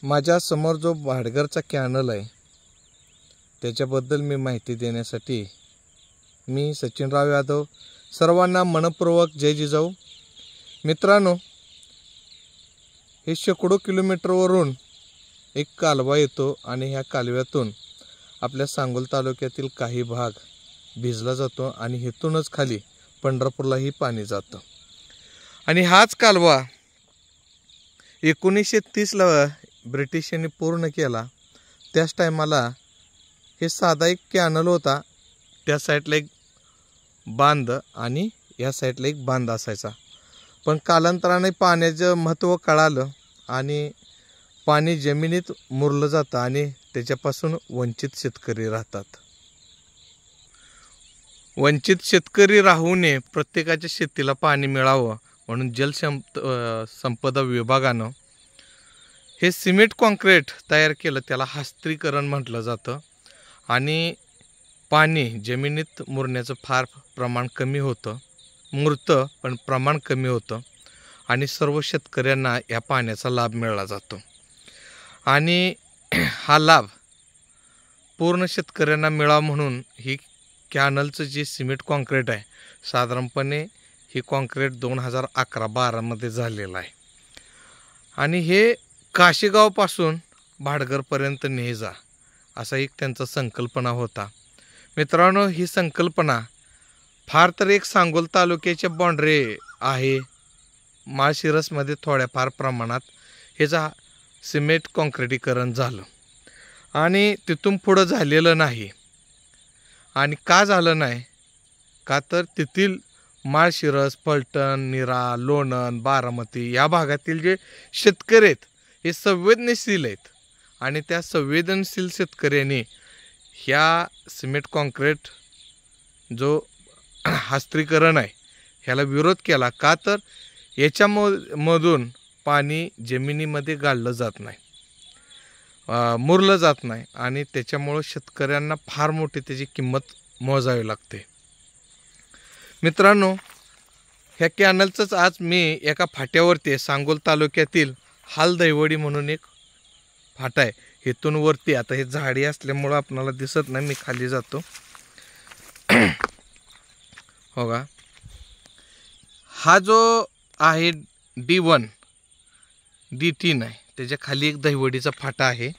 माझ्या समोर जो भाटघरचा कॅनल आहे त्याच्याबद्दल मी माहिती देण्यासाठी मी सचिनराव यादव सर्वांना मनपूर्वक जय जिजाऊ। मित्रांनो, हे शेकडो किलोमीटरवरून एक कालवा येतो आणि ह्या कालव्यातून आपल्या सांगोल तालुक्यातील काही भाग भिजला जातो आणि इथूनच खाली पंढरपूरलाही पाणी जातं। आणि हाच कालवा 1930ला ब्रिटिशांनी पूर्ण केला। त्याच टायमाला हे साधा एक कॅनल होता, त्या साईडला एक बांध आणि या साईडला एक बांध असायचा। पण कालांतराने पाण्याचं महत्त्व कळालं आणि पाणी जमिनीत मुरलं जातं आणि त्याच्यापासून वंचित शेतकरी राहतात। वंचित शेतकरी राहू नये, प्रत्येकाच्या शेतीला पाणी मिळावं म्हणून जलसंपदा विभागानं हे सिमेंट कॉन्क्रीट तयार केलं, त्याला हस्त्रीकरण म्हटलं जातं। आणि पाणी जमिनीत मुरण्याचं फार प्रमाण कमी होतं, मुरतं पण प्रमाण कमी होतं आणि सर्व शेतकऱ्यांना या पाण्याचा लाभ मिळाला जातो। आणि हा लाभ पूर्ण शेतकऱ्यांना मिळावा म्हणून ही कॅनलचं जे सिमेंट कॉन्क्रीट आहे, साधारणपणे ही कॉन्क्रीट 2011-12 मध्ये झालेलं आहे। आणि हे काशीगावपासून भाटघरपर्यंत ने जा असा एक त्यांचा संकल्पना होता। मित्रांनो, ही संकल्पना फार तर एक सांगोल तालुक्याच्या बाँड्री आहे, माळशिरसमध्ये थोड्याफार प्रमाणात ह्याचा सिमेंट कॉन्क्रीटीकरण झालं आणि तिथून पुढं झालेलं नाही। आणि का झालं नाही, का तर तेथील माळशिरस, फलटण, नीरा, लोणंद, बारामती या भागातील जे शेतकरी आहेत हे संवेदनशील आहेत आणि त्या संवेदनशील शेतकऱ्यांनी ह्या सिमेंट कॉन्क्रीट जो हस्त्रीकरण आहे ह्याला विरोध केला। का तर याच्यामधून पाणी जमिनीमध्ये गाळलं जात नाही, मुरलं जात नाही आणि त्याच्यामुळं शेतकऱ्यांना फार मोठी त्याची किंमत मोजावी लागते। मित्रांनो, ह्या कॅनलचंच आज मी एका फाट्यावरती आहे, सांगोल तालुक्यातील हालदैवडी म्हणून एक फाटा आहे, इथून वरती आता हे झाडी असल्यामुळं आपणाला दिसत नाही, मी खाली जातो हो का। हा जो आहे D1 D3 आहे, त्याच्या खाली एक दहिवडीचा फाटा आहे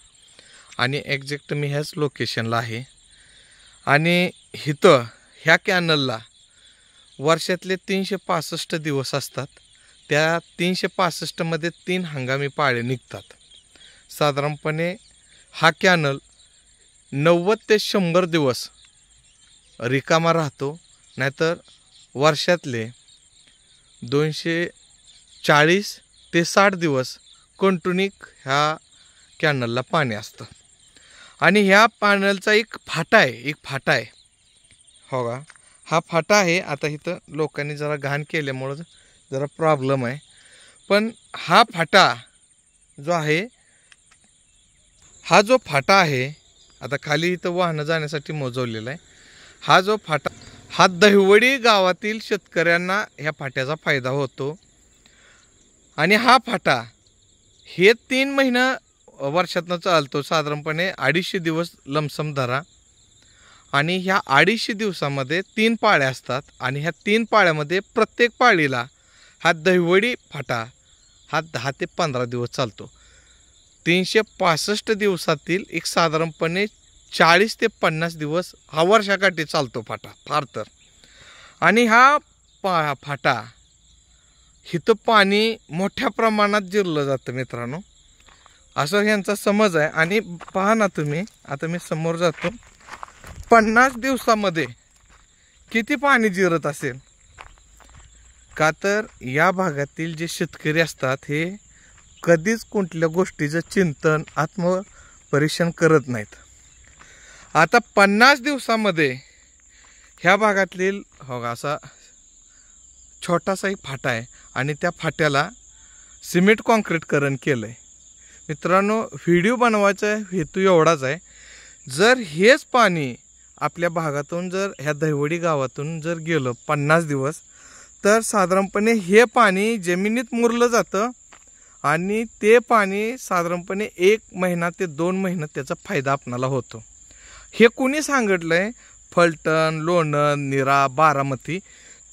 आणि एक्झॅक्ट मी ह्याच लोकेशनला आहे। आणि इथं ह्या कॅनलला वर्षातले 365 दिवस असतात, त्या 365 मध्ये 3 हंगामी पाळे निघतात। साधारणपणे हा कॅनल 90 ते 100 दिवस रिकामा राहतो, नाहीतर वर्षातले 240 ते 60 दिवस कंटिन्यू ह्या कॅनलला पाणी असतं। आणि ह्या कॅनलचा एक फाटा आहे हो का, हा फाटा आहे। आता इथं लोकांनी जरा घाण केल्यामुळं जरा प्रॉब्लेम आहे, पण हा फाटा जो आहे, हा जो फाटा आहे आता खाली इथं वाहनं जाण्यासाठी मोजवलेला आहे, हा जो फाटा हा दहिवडी गावातील शेतकऱ्यांना ह्या फाट्याचा फायदा होतो। आणि हा फाटा हे 3 महिने वर्षातनं चालतो, साधारणपणे 250 दिवस लमसम धरा। आणि ह्या 250 दिवसामध्ये 3 पाळ्या असतात आणि ह्या 3 पाळ्यामध्ये प्रत्येक पाळीला हा दहिवडी फाटा हा 10 ते 15 दिवस चालतो। 365 दिवसातील एक साधारणपणे 40 ते 50 दिवस हा वर्षाकाठी चालतो फाटा फार तर। आणि हा फाटा इथं पाणी मोठ्या प्रमाणात जिरलं जातं मित्रांनो, असं ह्यांचा समज आहे। आणि पहा ना तुम्ही, आता मी समोर जातो, 50 दिवसामध्ये किती पाणी जिरत असेल। का तर या भागातील जे शेतकरी असतात हे कधीच कोणत्या गोष्टीचं चिंतन आत्मपरीक्षण करत नाहीत। आता 50 दिवसामध्ये ह्या भागातील हो असा छोटासा एक फाटा आहे आणि त्या फाट्याला सिमेंट कॉन्क्रीटीकरण केलं आहे। मित्रांनो, व्हिडिओ बनवायचा हेतू एवढाच आहे, जर हेच पाणी आपल्या भागातून जर ह्या दहिवडी गावातून जर गेलं 50 दिवस तर साधारणपणे हे पाणी जमिनीत मुरलं जातं आणि ते पाणी साधारणपणे 1 महिना ते 2 महिने त्याचा फायदा आपणाला होतो. हे कोणी सांगितलंय? फलटण, लोणंद, नीरा, बारामती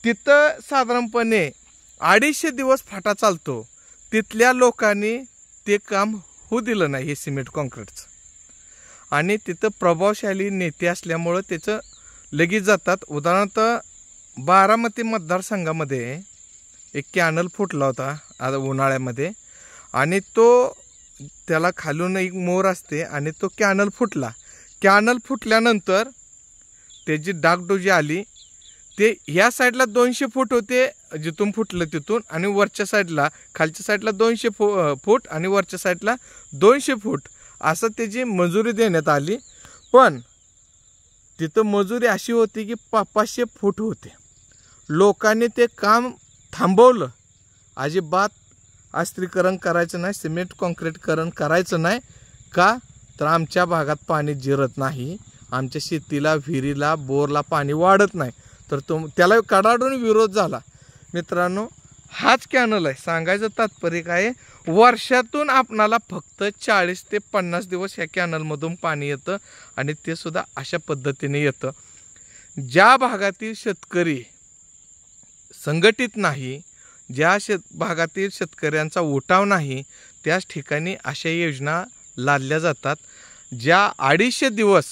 तिथं साधारणपणे 250 दिवस फाटा चालतो. तिथल्या लोकांनी ते काम होऊ दिलं नाही हे सिमेंट कॉन्क्रीटचं. आणि तिथं प्रभावशाली नेते असल्यामुळं त्याचं लगेच जातात. उदाहरणार्थ बारामती मतदारसंघामध्ये एक कॅनल फुटला होता आता उन्हाळ्यामध्ये, आणि त्याला खालून एक मोर असते आणि तो कॅनल फुटला. कॅनल फुटल्यानंतर त्याची डागडुजी आली. ते ह्या साईडला 200 फूट होते जिथून फुटलं तिथून, आणि वरच्या साईडला खालच्या साईडला 200 फूट आणि वरच्या साईडला 200 फूट असं त्याची मजुरी देण्यात आली. पण तिथं मजुरी अशी होती की 500 फूट होते. लोकांनी ते काम थांबवलं. अजिबात अस्त्रीकरण करायचं नाही, सिमेंट कॉन्क्रीटकरण करायचं नाही. का तर आमच्या भागात पाणी जिरत नाही, आमच्या शेतीला, विहिरीला, बोरला पाणी वाढत नाही. तर त्याला कडाडून विरोध झाला. मित्रांनो, हाच कॅनल आहे. सांगायचं तात्पर्य काय, वर्षातून आपणाला फक्त 40 ते 50 दिवस ह्या कॅनलमधून पाणी येतं, आणि ते सुद्धा अशा पद्धतीने येतं. ज्या भागातील शेतकरी संघटित नाही, ज्या भागातील शेतकऱ्यांचा उठाव नाही, त्याच ठिकाणी अशा योजना लादल्या जातात. ज्या 250 दिवस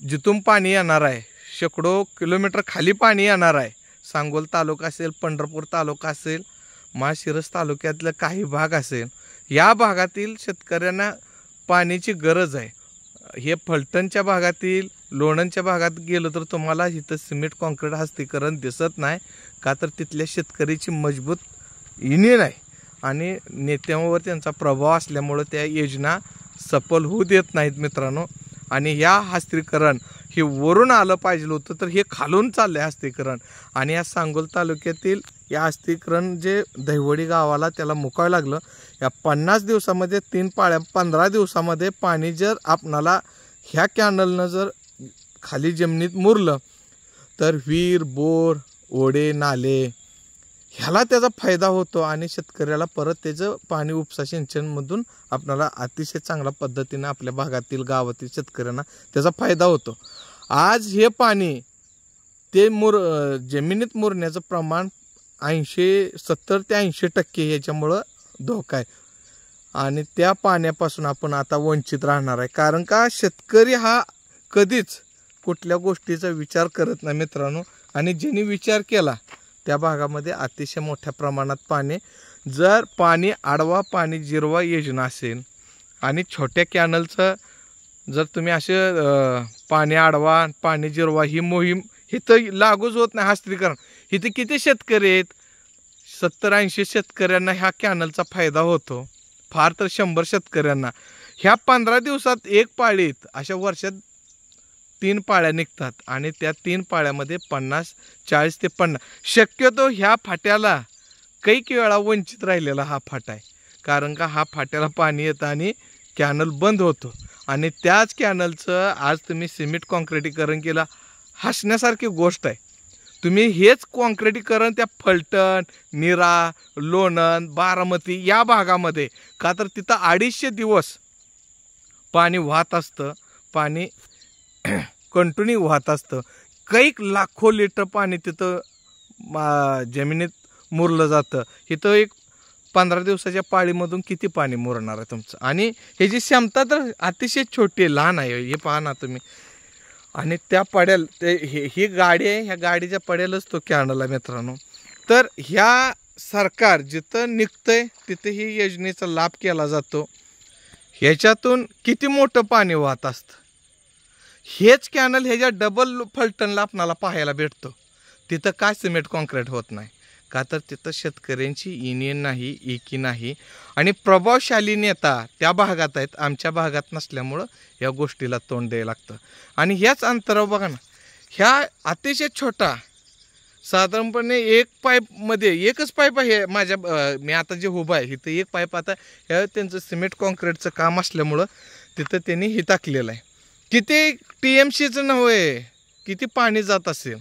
जिथून पाणी येणार आहे, शेकडो किलोमीटर खाली पाणी येणार आहे. सांगोल तालुका असेल, पंढरपूर तालुका असेल, माळशिरस तालुक्यातलं काही भाग असेल, या भागातील शेतकऱ्यांना पाण्याची गरज आहे. हे फलटणच्या भागातील, लोणंदच्या भागात गेलं तर तुम्हाला इथं सिमेंट कॉन्क्रीट हस्तीकरण दिसत नाही. का तर तिथल्या शेतकरीची मजबूत युनियन आहे आणि नेत्यांवर त्यांचा प्रभाव असल्यामुळं त्या योजना सफल होऊ देत नाहीत मित्रांनो. आणि ह्या हस्तीकरण हे वरून आलं पाहिजे होतं, तर हे खालून चाललं आहे हस्तीकरण. आणि या सांगोल तालुक्यातील या हस्तीकरण जे दहिवडी गावाला त्याला मुकावं लागलं. या 50 दिवसामध्ये 3 पाळ्या 15 दिवसामध्ये पाणी जर आपणाला ह्या कॅनलनं जर खाली जमिनीत मुरलं तर विहीर, बोर, ओढे, नाले ह्याला त्याचा फायदा होतो. आणि शेतकऱ्याला परत त्याचं पाणी उपसा सिंचनमधून आपल्याला अतिशय चांगल्या पद्धतीनं आपल्या भागातील गावातील शेतकऱ्यांना त्याचा फायदा होतो. आज हे पाणी ते जमिनीत मुरण्याचं प्रमाण 70 ते 80% ह्याच्यामुळं धोका आहे. आणि त्या पाण्यापासून आपण आता वंचित राहणार आहे. कारण का शेतकरी हा कधीच कुठल्या गोष्टीचा विचार करत नाही मित्रांनो. आणि ज्यांनी विचार केला त्या भागामध्ये अतिशय मोठ्या प्रमाणात पाणी. जर पाणी आडवा पाणी जिरवा योजना असेल आणि छोट्या कॅनलचं जर तुम्ही असे पाणी आडवा पाणी जिरवा ही मोहीम इथं लागूच होत नाही हस्तीकरण. इथे किती शेतकरी आहेत? 70-80 शेतकऱ्यांना ह्या कॅनलचा फायदा होतो, फार तर 100 शेतकऱ्यांना. ह्या 15 दिवसात एक पाळीत अशा वर्षात 3 पाळ्या निघतात आणि त्या 3 पाळ्यामध्ये 40 ते 50 शक्यतो ह्या फाट्याला कैक वेळा वंचित राहिलेला हा फाटा आहे. कारण का हा फाट्याला पाणी येतं आणि कॅनल बंद होतो. आणि त्याच कॅनलचं आज तुम्ही सिमेंट कॉन्क्रीटीकरण केलं, हसण्यासारखी गोष्ट आहे. तुम्ही हेच कॉन्क्रीटीकरण त्या फलटण, नीरा, लोणंद, बारामती या भागामध्ये, का तर तिथं 250 दिवस पाणी वाहत असतं, पाणी कंटिन्यू वाहत असतं. कैक लाखो लिटर पाणी तिथं जमिनीत मुरलं जातं. इथं एक 15 दिवसाच्या पाळीमधून किती पाणी मुरणार आहे तुमचं? आणि ह्याची क्षमता तर अतिशय छोटी आहे, लहान आहे. हे पहा ना तुम्ही. आणि त्या पड्याला ते ही गाडी आहे, ह्या गाडीच्या पड्यालाच तो कॅनल आहे मित्रांनो. तर ह्या सरकार जिथं निघतंय तिथे ही योजनेचा लाभ केला जातो. ह्याच्यातून किती मोठं पाणी वाहत असतं. हेच कॅनल ह्याच्या डबल फलटणला आपणाला पाहायला भेटतो. तिथं काय सिमेंट कॉन्क्रीट होत नाही? का तर तिथं शेतकऱ्यांची युनियन नाही, एकी नाही. आणि प्रभावशाली नेता त्या भागात आहेत, आमच्या भागात नसल्यामुळं या गोष्टीला तोंड द्यायला लागतं. आणि ह्याच अंतरावर बघा ना, ह्या अतिशय छोटा साधारणपणे एक पाईपमध्ये एकच पाईप आहे. मी आता जे उभा आहे इथं एक पाईप. आता ह्या त्यांचं सिमेंट कॉन्क्रीटचं काम असल्यामुळं तिथं त्यांनी हे टाकलेलं आहे. किती TMCचं नव्हे, किती पाणी जात असेल.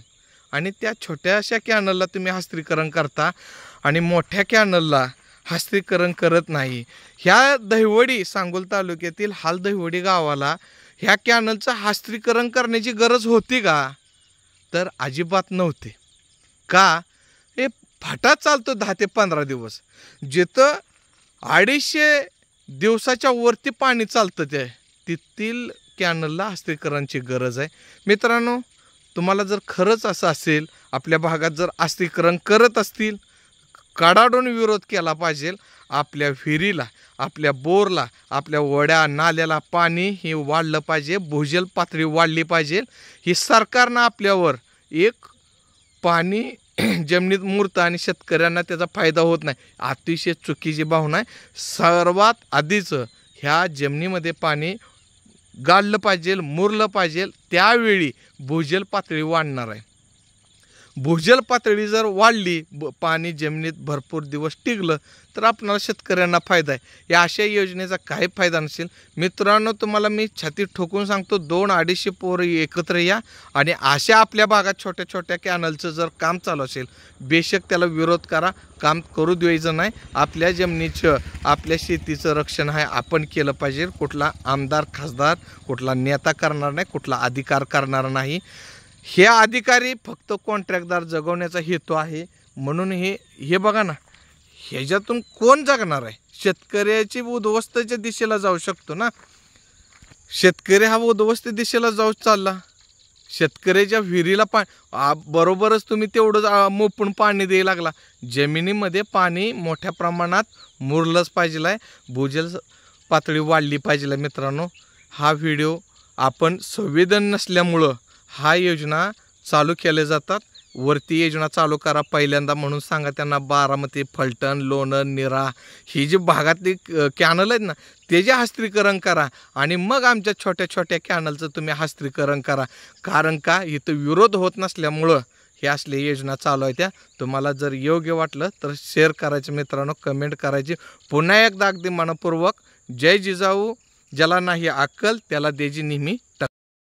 आणि त्या छोट्याशा कॅनलला तुम्ही हस्तीकरण करता आणि मोठ्या कॅनलला हस्तीकरण करत नाही. ह्या दहिवडी सांगोल तालुक्यातील हाल दहिवडी गावाला ह्या कॅनलचं हस्तीकरण करण्याची गरज होती का? तर अजिबात नव्हते. का? हे फाटा चालतो 10 ते 15 दिवस. जिथं 250 दिवसाच्या वरती पाणी चालतं तिथील कॅनलला हस्तीकरणाची गरज आहे. मित्रांनो, तुम्हाला जर खरंच असं असेल, आपल्या भागात जर हस्तीकरण करत असतील, कडाडून विरोध केला पाहिजे. आपल्या विहिरीला, आपल्या बोरला, आपल्या वड्या नाल्याला पाणी हे वाढलं पाहिजे, भूजल पातळी वाढली पाहिजे. ही सरकारनं आपल्यावर एक पाणी जमिनीत मुरतं आणि शेतकऱ्यांना त्याचा फायदा होत नाही, अतिशय चुकीची भावना आहे. सर्वात आधीच ह्या जमिनीमध्ये पाणी गाळलं पाहिजे, मुरलं पाहिजे, त्यावेळी भूजल पातळी वाढणार आहे. भूजल पातळी जर वाढली, पाणी जमिनीत भरपूर दिवस टिकलं तर आपणाला शेतकऱ्यांना फायदा आहे. या अशा योजनेचा काही फायदा नसेल. मित्रांनो, तुम्हाला मी छाती ठोकून सांगतो, 200-250 पोरं एकत्र या आणि अशा आपल्या भागात छोट्या छोट्या कॅनलचं जर काम चालू असेल, बेशक त्याला विरोध करा, काम करू द्यायचं नाही. आपल्या जमिनीचं, आपल्या शेतीचं रक्षण आहे आपण केलं पाहिजे. कुठला आमदार, खासदार, कुठला नेता करणार नाही, कुठला अधिकार करणार नाही. हे अधिकारी फक्त कॉन्ट्रॅक्टदार जगवण्याचा हेतू आहे. म्हणून हे बघा ना, ह्याच्यातून कोण जगणार आहे? शेतकऱ्याची उद्ध्वस्तेच्या दिशेला जाऊ शकतो ना. शेतकरी हा उद्ध्वस्त दिशेला जाऊ चालला. शेतकऱ्याच्या विहिरीला बरोबरच तुम्ही तेवढं मोपून पाणी द्यायला लागला. जमिनीमध्ये पाणी मोठ्या प्रमाणात मुरलंच पाहिजे आहे, भूजल पातळी वाढली पाहिजे. मित्रांनो, हा व्हिडिओ आपण संवेदन नसल्यामुळं हा योजना चालू केल्या जातात. वरती योजना चालू करा पहिल्यांदा म्हणून सांगा त्यांना. बारामती, फलटण, लोणंद, निरा ही जी भागातली कॅनल आहेत ना, त्याचे हस्तीकरण करा आणि मग आमच्या छोट्या छोट्या कॅनलचं तुम्ही हस्तीकरण करा. कारण का? इथं विरोध होत नसल्यामुळं हे असले योजना चालू आहे. त्या तुम्हाला जर योग्य वाटलं तर शेअर करायचं मित्रांनो, कमेंट करायची. पुन्हा एकदा अगदी मनपूर्वक जय जिजाऊ. ज्याला नाही अक्कल त्याला द्यायची नेहमी